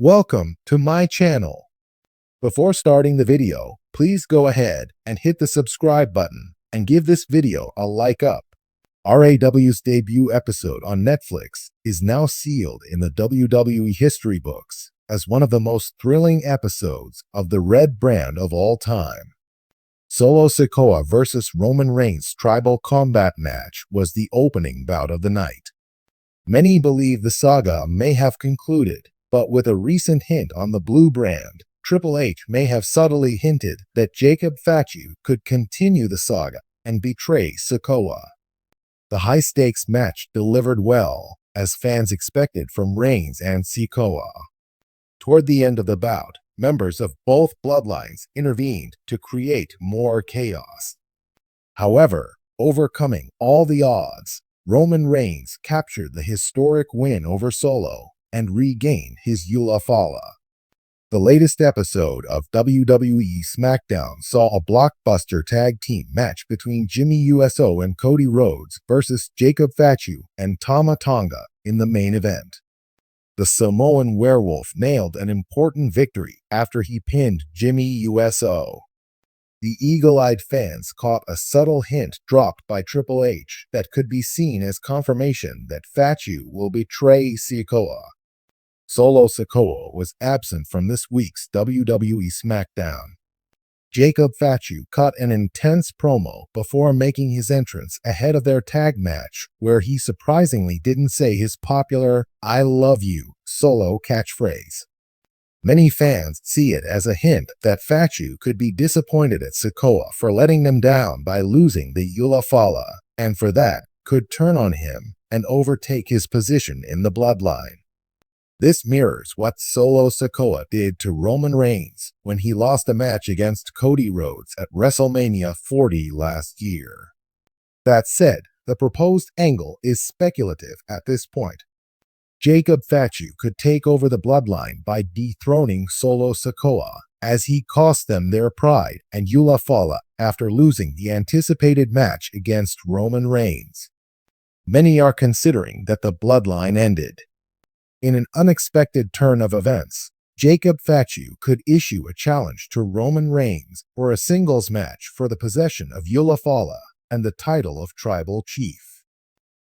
Welcome to my channel. Before starting the video, please go ahead and hit the subscribe button and give this video a like up. RAW's debut episode on Netflix is now sealed in the WWE history books as one of the most thrilling episodes of the Red brand of all time. Solo Sikoa vs. Roman Reigns' tribal combat match was the opening bout of the night. Many believe the saga may have concluded, but with a recent hint on the blue brand, Triple H may have subtly hinted that Jacob Fatu could continue the saga and betray Sikoa. The high-stakes match delivered well, as fans expected from Reigns and Sikoa. Toward the end of the bout, members of both bloodlines intervened to create more chaos. However, overcoming all the odds, Roman Reigns captured the historic win over Solo and regained his Fatu. The latest episode of WWE SmackDown saw a blockbuster tag team match between Jimmy USO and Cody Rhodes versus Jacob Fatu and Tama Tonga in the main event. The Samoan werewolf nailed an important victory after he pinned Jimmy USO. The eagle-eyed fans caught a subtle hint dropped by Triple H that could be seen as confirmation that Fatu will betray Sikoa. Solo Sikoa was absent from this week's WWE SmackDown. Jacob Fatu cut an intense promo before making his entrance ahead of their tag match, where he surprisingly didn't say his popular "I love you" Solo catchphrase. Many fans see it as a hint that Fatu could be disappointed at Sikoa for letting them down by losing the Fatu, and for that could turn on him and overtake his position in the bloodline. This mirrors what Solo Sikoa did to Roman Reigns when he lost a match against Cody Rhodes at WrestleMania 40 last year. That said, the proposed angle is speculative at this point. Jacob Fatu could take over the bloodline by dethroning Solo Sikoa, as he cost them their pride and Fatu after losing the anticipated match against Roman Reigns. Many are considering that the bloodline ended. In an unexpected turn of events, Jacob Fatu could issue a challenge to Roman Reigns for a singles match for the possession of Fatu and the title of Tribal Chief.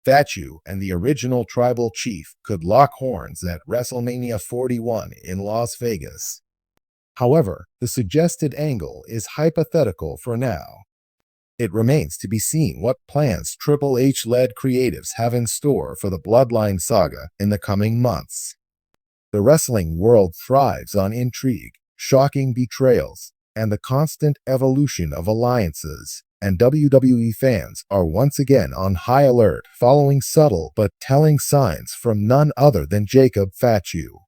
Fatu and the original Tribal Chief could lock horns at WrestleMania 41 in Las Vegas. However, the suggested angle is hypothetical for now. It remains to be seen what plans Triple H-led creatives have in store for the Bloodline saga in the coming months. The wrestling world thrives on intrigue, shocking betrayals, and the constant evolution of alliances, and WWE fans are once again on high alert following subtle but telling signs from none other than Jacob Fatu.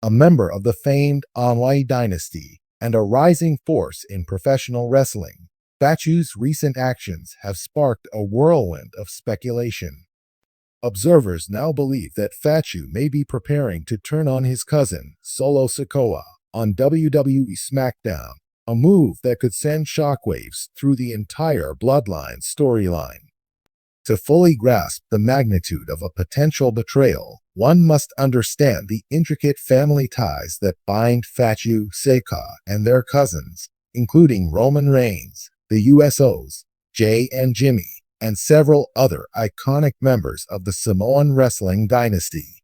A member of the famed Wwe dynasty and a rising force in professional wrestling, Fatu's recent actions have sparked a whirlwind of speculation. Observers now believe that Fatu may be preparing to turn on his cousin, Solo Sikoa, on WWE SmackDown, a move that could send shockwaves through the entire Bloodline storyline. To fully grasp the magnitude of a potential betrayal, one must understand the intricate family ties that bind Fatu, Sikoa, and their cousins, including Roman Reigns, the USOs, Jay and Jimmy, and several other iconic members of the Samoan wrestling dynasty.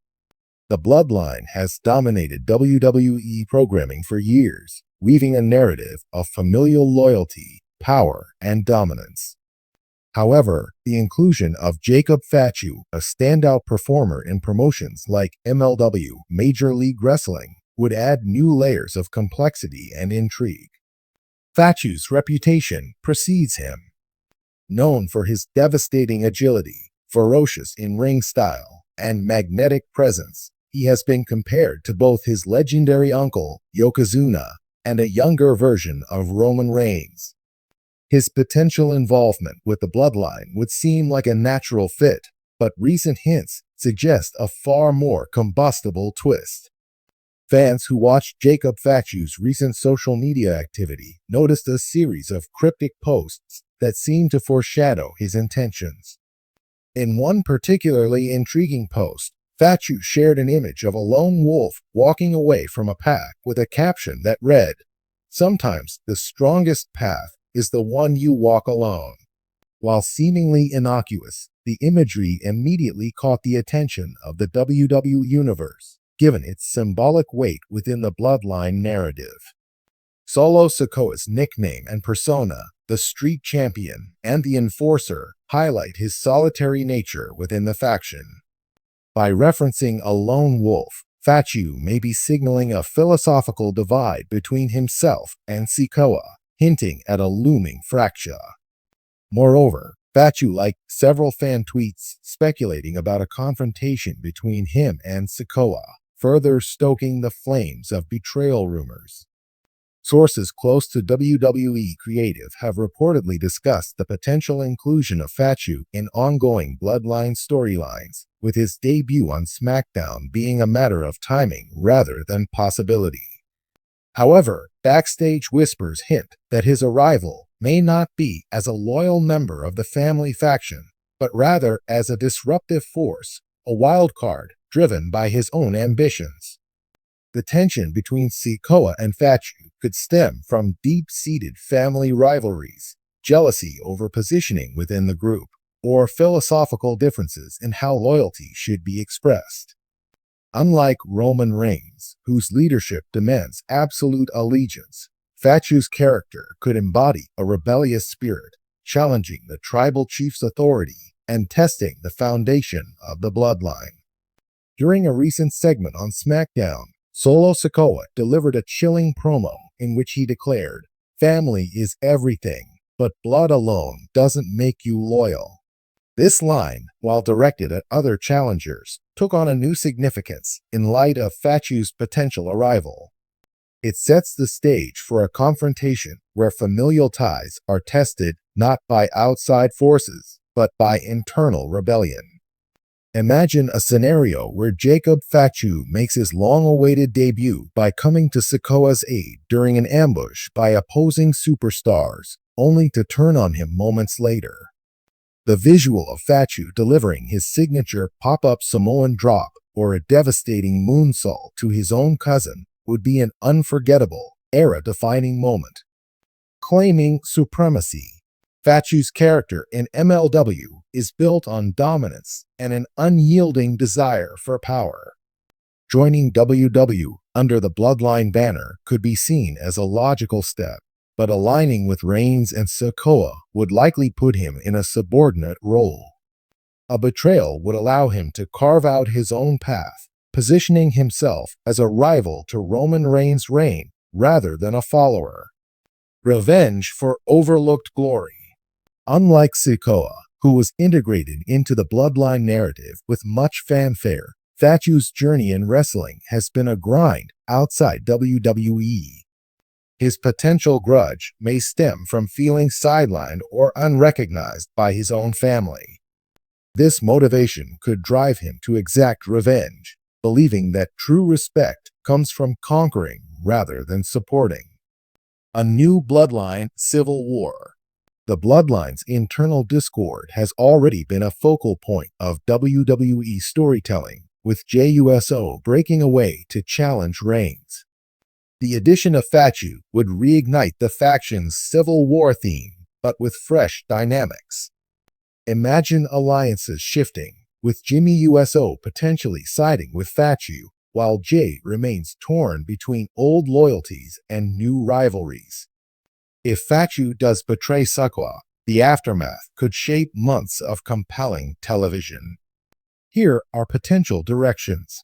The Bloodline has dominated WWE programming for years, weaving a narrative of familial loyalty, power, and dominance. However, the inclusion of Jacob Fatu, a standout performer in promotions like MLW, Major League Wrestling, would add new layers of complexity and intrigue. Fatu's reputation precedes him. Known for his devastating agility, ferocious in-ring style, and magnetic presence, he has been compared to both his legendary uncle, Yokozuna, and a younger version of Roman Reigns. His potential involvement with the Bloodline would seem like a natural fit, but recent hints suggest a far more combustible twist. Fans who watched Jacob Fatu's recent social media activity noticed a series of cryptic posts that seemed to foreshadow his intentions. In one particularly intriguing post, Fatu shared an image of a lone wolf walking away from a pack with a caption that read, "Sometimes the strongest path is the one you walk alone." While seemingly innocuous, the imagery immediately caught the attention of the WWE Universe, given its symbolic weight within the bloodline narrative. Solo Sikoa's nickname and persona, the Street Champion and the Enforcer, highlight his solitary nature within the faction. By referencing a lone wolf, Fatu may be signaling a philosophical divide between himself and Sikoa, hinting at a looming fracture. Moreover, Fatu liked several fan tweets speculating about a confrontation between him and Sikoa, further stoking the flames of betrayal rumors. Sources close to WWE Creative have reportedly discussed the potential inclusion of Fatu in ongoing bloodline storylines, with his debut on SmackDown being a matter of timing rather than possibility. However, backstage whispers hint that his arrival may not be as a loyal member of the family faction, but rather as a disruptive force, a wild card driven by his own ambitions. The tension between Sikoa and Fatu could stem from deep-seated family rivalries, jealousy over positioning within the group, or philosophical differences in how loyalty should be expressed. Unlike Roman Reigns, whose leadership demands absolute allegiance, Fatu's character could embody a rebellious spirit, challenging the tribal chief's authority and testing the foundation of the bloodline. During a recent segment on SmackDown, Solo Sikoa delivered a chilling promo in which he declared, "Family is everything, but blood alone doesn't make you loyal." This line, while directed at other challengers, took on a new significance in light of Fatu's potential arrival. It sets the stage for a confrontation where familial ties are tested not by outside forces, but by internal rebellion. Imagine a scenario where Jacob Fatu makes his long-awaited debut by coming to Sikoa's aid during an ambush by opposing superstars, only to turn on him moments later. The visual of Fatu delivering his signature pop-up Samoan drop or a devastating moonsault to his own cousin would be an unforgettable, era-defining moment. Claiming supremacy, Fatu's character in MLW is built on dominance and an unyielding desire for power. Joining WW under the Bloodline banner could be seen as a logical step, but aligning with Reigns and Sikoa would likely put him in a subordinate role. A betrayal would allow him to carve out his own path, positioning himself as a rival to Roman Reigns' reign rather than a follower. Revenge for overlooked glory. Unlike Sikoa, who was integrated into the bloodline narrative with much fanfare, Fatu's journey in wrestling has been a grind outside WWE. His potential grudge may stem from feeling sidelined or unrecognized by his own family. This motivation could drive him to exact revenge, believing that true respect comes from conquering rather than supporting. A new bloodline civil war. The bloodline's internal discord has already been a focal point of WWE storytelling, with JUSO breaking away to challenge Reigns. The addition of Fatu would reignite the faction's civil war theme, but with fresh dynamics. Imagine alliances shifting, with Jimmy USO potentially siding with Fatu, while Jay remains torn between old loyalties and new rivalries. If Fatu does betray Sikoa, the aftermath could shape months of compelling television. Here are potential directions.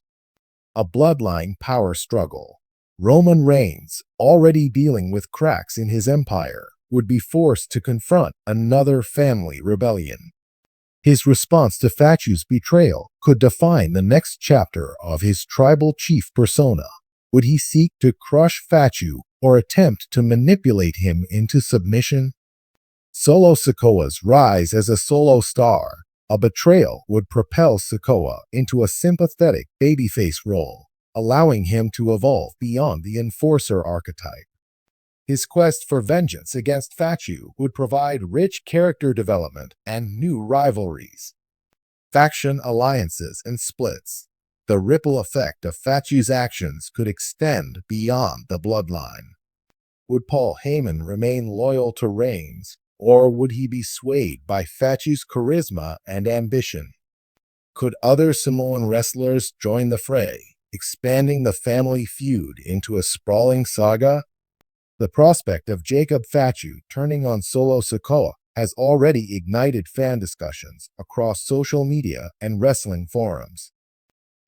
A bloodline power struggle. Roman Reigns, already dealing with cracks in his empire, would be forced to confront another family rebellion. His response to Fatu's betrayal could define the next chapter of his tribal chief persona. Would he seek to crush Fatu or attempt to manipulate him into submission? Solo Sikoa's rise as a solo star. A betrayal would propel Sikoa into a sympathetic babyface role, allowing him to evolve beyond the enforcer archetype. His quest for vengeance against Fatu would provide rich character development and new rivalries. Faction alliances and splits. the ripple effect of Fatu's actions could extend beyond the bloodline. Would Paul Heyman remain loyal to Reigns, or would he be swayed by Fatu's charisma and ambition? Could other Samoan wrestlers join the fray, expanding the family feud into a sprawling saga? The prospect of Jacob Fatu turning on Solo Sikoa has already ignited fan discussions across social media and wrestling forums.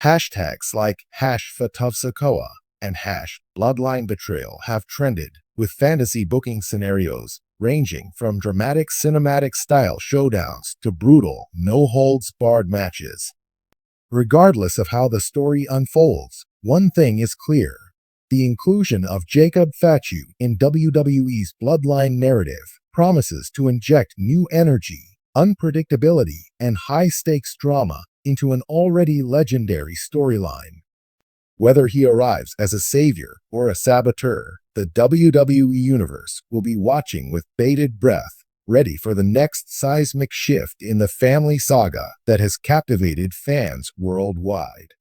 Hashtags like #FatuSikoa and #BloodlineBetrayal have trended, with fantasy booking scenarios ranging from dramatic cinematic-style showdowns to brutal, no-holds-barred matches. Regardless of how the story unfolds, one thing is clear. The inclusion of Jacob Fatu in WWE's Bloodline narrative promises to inject new energy, unpredictability, and high-stakes drama into an already legendary storyline. Whether he arrives as a savior or a saboteur, the WWE Universe will be watching with bated breath, ready for the next seismic shift in the family saga that has captivated fans worldwide.